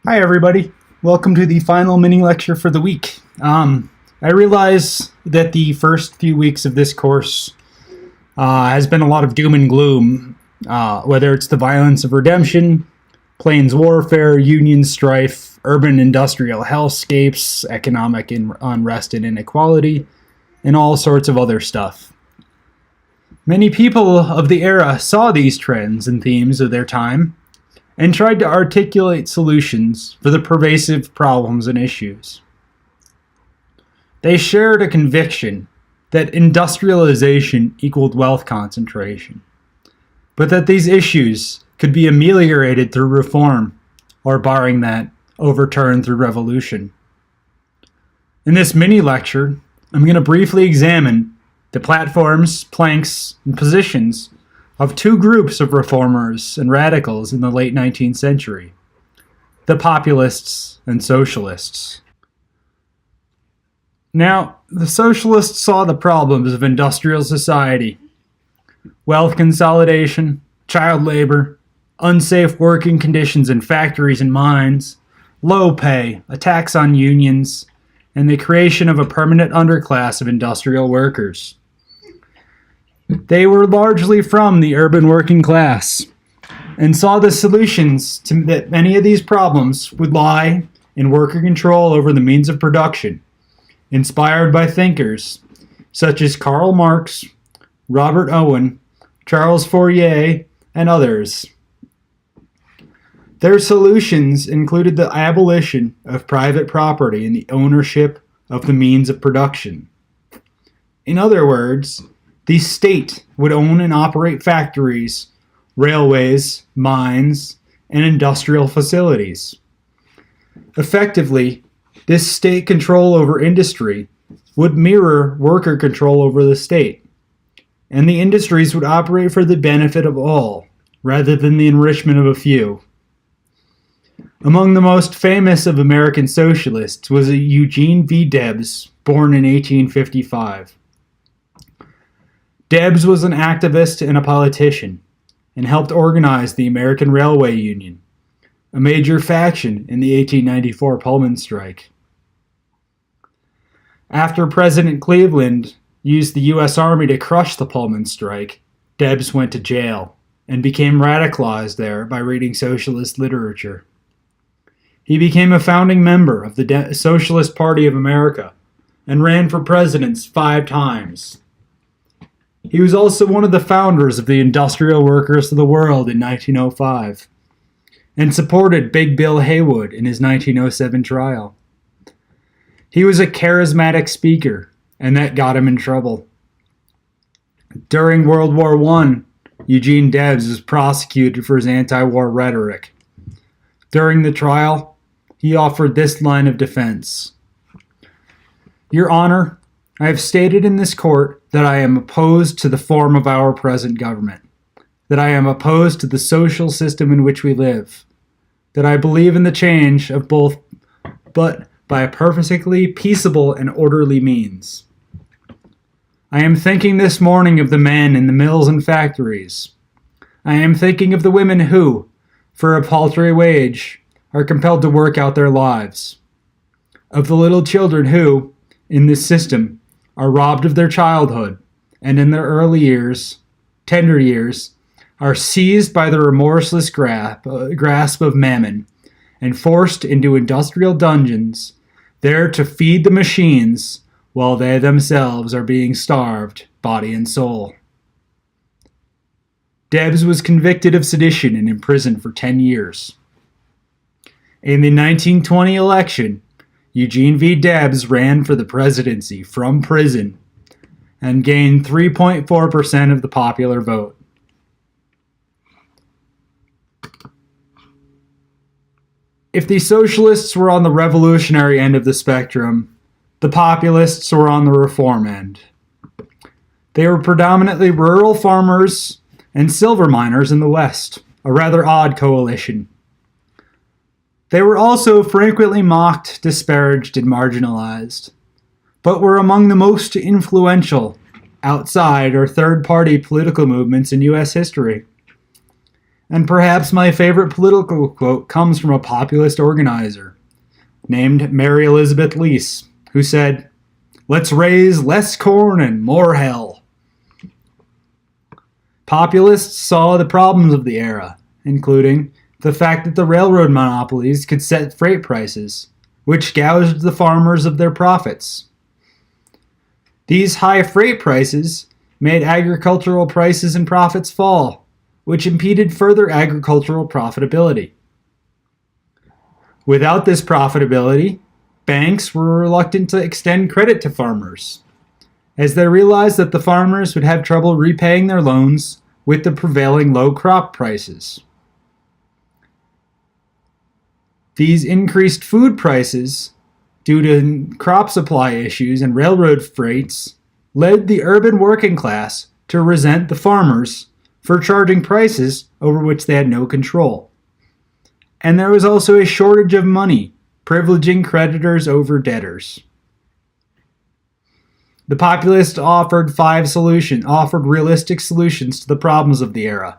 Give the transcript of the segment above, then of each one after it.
Hi, everybody. Welcome to the final mini lecture for the week. I realize that the first few weeks of this course has been a lot of doom and gloom, whether it's the violence of redemption, plains warfare, union strife, urban industrial hellscapes, economic unrest and inequality, and all sorts of other stuff. Many people of the era saw these trends and themes of their time and tried to articulate solutions for the pervasive problems and issues. They shared a conviction that industrialization equaled wealth concentration, but that these issues could be ameliorated through reform, or barring that, overturned through revolution. In this mini lecture, I'm going to briefly examine the platforms, planks, and positions of two groups of reformers and radicals in the late 19th century, the Populists and Socialists. Now, the Socialists saw the problems of industrial society: wealth consolidation, child labor, unsafe working conditions in factories and mines, low pay, attacks on unions, and the creation of a permanent underclass of industrial workers. They were largely from the urban working class and saw the solutions to many of these problems would lie in worker control over the means of production, inspired by thinkers such as Karl Marx, Robert Owen, Charles Fourier, and others. Their solutions included the abolition of private property and the ownership of the means of production. In other words, the state would own and operate factories, railways, mines, and industrial facilities. Effectively, this state control over industry would mirror worker control over the state, and the industries would operate for the benefit of all, rather than the enrichment of a few. Among the most famous of American socialists was Eugene V. Debs, born in 1855. Debs was an activist and a politician, and helped organize the American Railway Union, a major faction in the 1894 Pullman strike. After President Cleveland used the U.S. Army to crush the Pullman strike, Debs went to jail and became radicalized there by reading socialist literature. He became a founding member of the Socialist Party of America and ran for president 5 times. He was also one of the founders of the Industrial Workers of the World in 1905 and supported Big Bill Haywood in his 1907 trial. He was a charismatic speaker, and that got him in trouble. During World War I, Eugene Debs was prosecuted for his anti-war rhetoric. During the trial, he offered this line of defense: "Your Honor, I have stated in this court that I am opposed to the form of our present government, that I am opposed to the social system in which we live, that I believe in the change of both, but by a perfectly peaceable and orderly means. I am thinking this morning of the men in the mills and factories. I am thinking of the women who, for a paltry wage, are compelled to work out their lives, of the little children who, in this system, are robbed of their childhood, and in their early years, tender years, are seized by the remorseless grasp of mammon, and forced into industrial dungeons, there to feed the machines, while they themselves are being starved, body and soul." Debs was convicted of sedition and imprisoned for 10 years. In the 1920 election, Eugene V. Debs ran for the presidency from prison and gained 3.4% of the popular vote. If the socialists were on the revolutionary end of the spectrum, the populists were on the reform end. They were predominantly rural farmers and silver miners in the West, a rather odd coalition. They were also frequently mocked, disparaged, and marginalized, but were among the most influential outside or third-party political movements in U.S. history. And perhaps my favorite political quote comes from a populist organizer named Mary Elizabeth Lease, who said, "Let's raise less corn and more hell." Populists saw the problems of the era, including the fact that the railroad monopolies could set freight prices, which gouged the farmers of their profits. These high freight prices made agricultural prices and profits fall, which impeded further agricultural profitability. Without this profitability, banks were reluctant to extend credit to farmers, as they realized that the farmers would have trouble repaying their loans with the prevailing low crop prices. These increased food prices, due to crop supply issues and railroad freights, led the urban working class to resent the farmers for charging prices over which they had no control. And there was also a shortage of money, privileging creditors over debtors. The Populists offered realistic solutions to the problems of the era.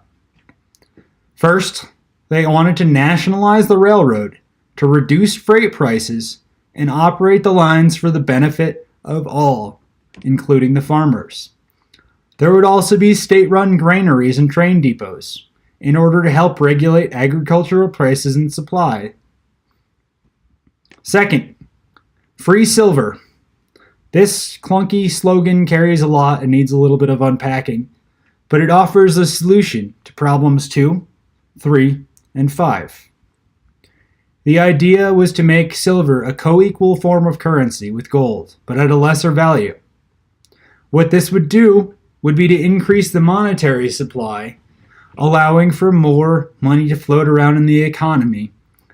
First, they wanted to nationalize the railroad to reduce freight prices and operate the lines for the benefit of all, including the farmers. There would also be state-run granaries and train depots in order to help regulate agricultural prices and supply. Second, free silver. This clunky slogan carries a lot and needs a little bit of unpacking, but it offers a solution to problems 2, 3, and 5. The idea was to make silver a co-equal form of currency with gold, but at a lesser value. What this would do would be to increase the monetary supply, allowing for more money to float around in the economy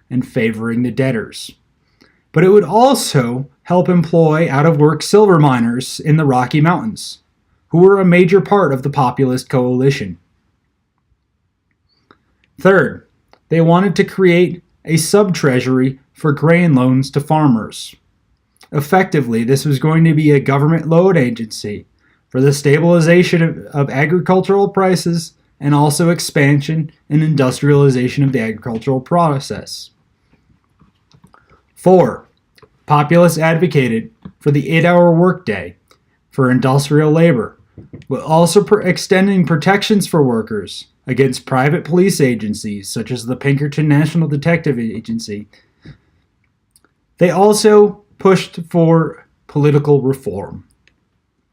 and favoring the debtors. But it would also help employ out-of-work silver miners in the Rocky Mountains, who were a major part of the populist coalition. Third, they wanted to create a sub-treasury for grain loans to farmers. Effectively, this was going to be a government loan agency for the stabilization of agricultural prices and also expansion and industrialization of the agricultural process. 4. Populists advocated for the 8-hour workday for industrial labor, but also extending protections for workers against private police agencies such as the Pinkerton National Detective Agency. They also pushed for political reform.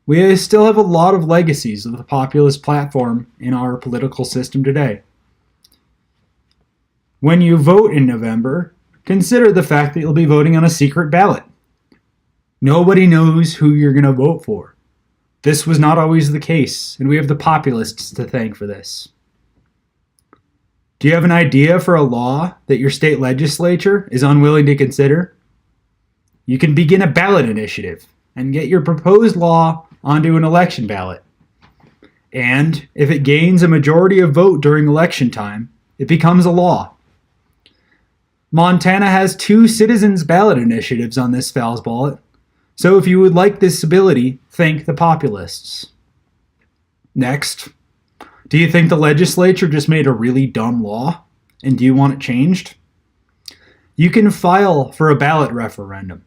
We still have a lot of legacies of the populist platform in our political system today. When you vote in November, consider the fact that you'll be voting on a secret ballot. Nobody knows who you're going to vote for. This was not always the case, and we have the populists to thank for this. Do you have an idea for a law that your state legislature is unwilling to consider? You can begin a ballot initiative and get your proposed law onto an election ballot. And if it gains a majority of vote during election time, it becomes a law. Montana has 2 citizens' ballot initiatives on this FALS ballot, so if you would like this ability, thank the populists. Next, do you think the legislature just made a really dumb law? And do you want it changed? You can file for a ballot referendum.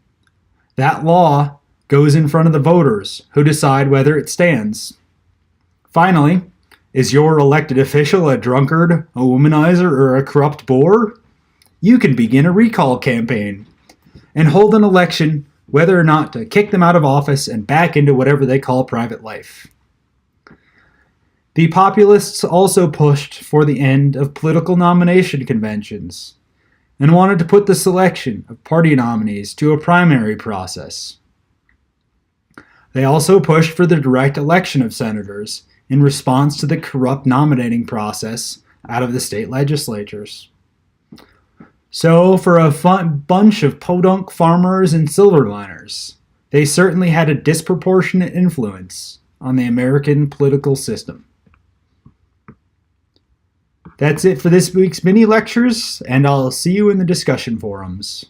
That law goes in front of the voters, who decide whether it stands. Finally, is your elected official a drunkard, a womanizer, or a corrupt bore? You can begin a recall campaign and hold an election whether or not to kick them out of office and back into whatever they call private life. The populists also pushed for the end of political nomination conventions and wanted to put the selection of party nominees to a primary process. They also pushed for the direct election of senators in response to the corrupt nominating process out of the state legislatures. So, for a bunch of podunk farmers and silver liners, they certainly had a disproportionate influence on the American political system. That's it for this week's mini lectures, and I'll see you in the discussion forums.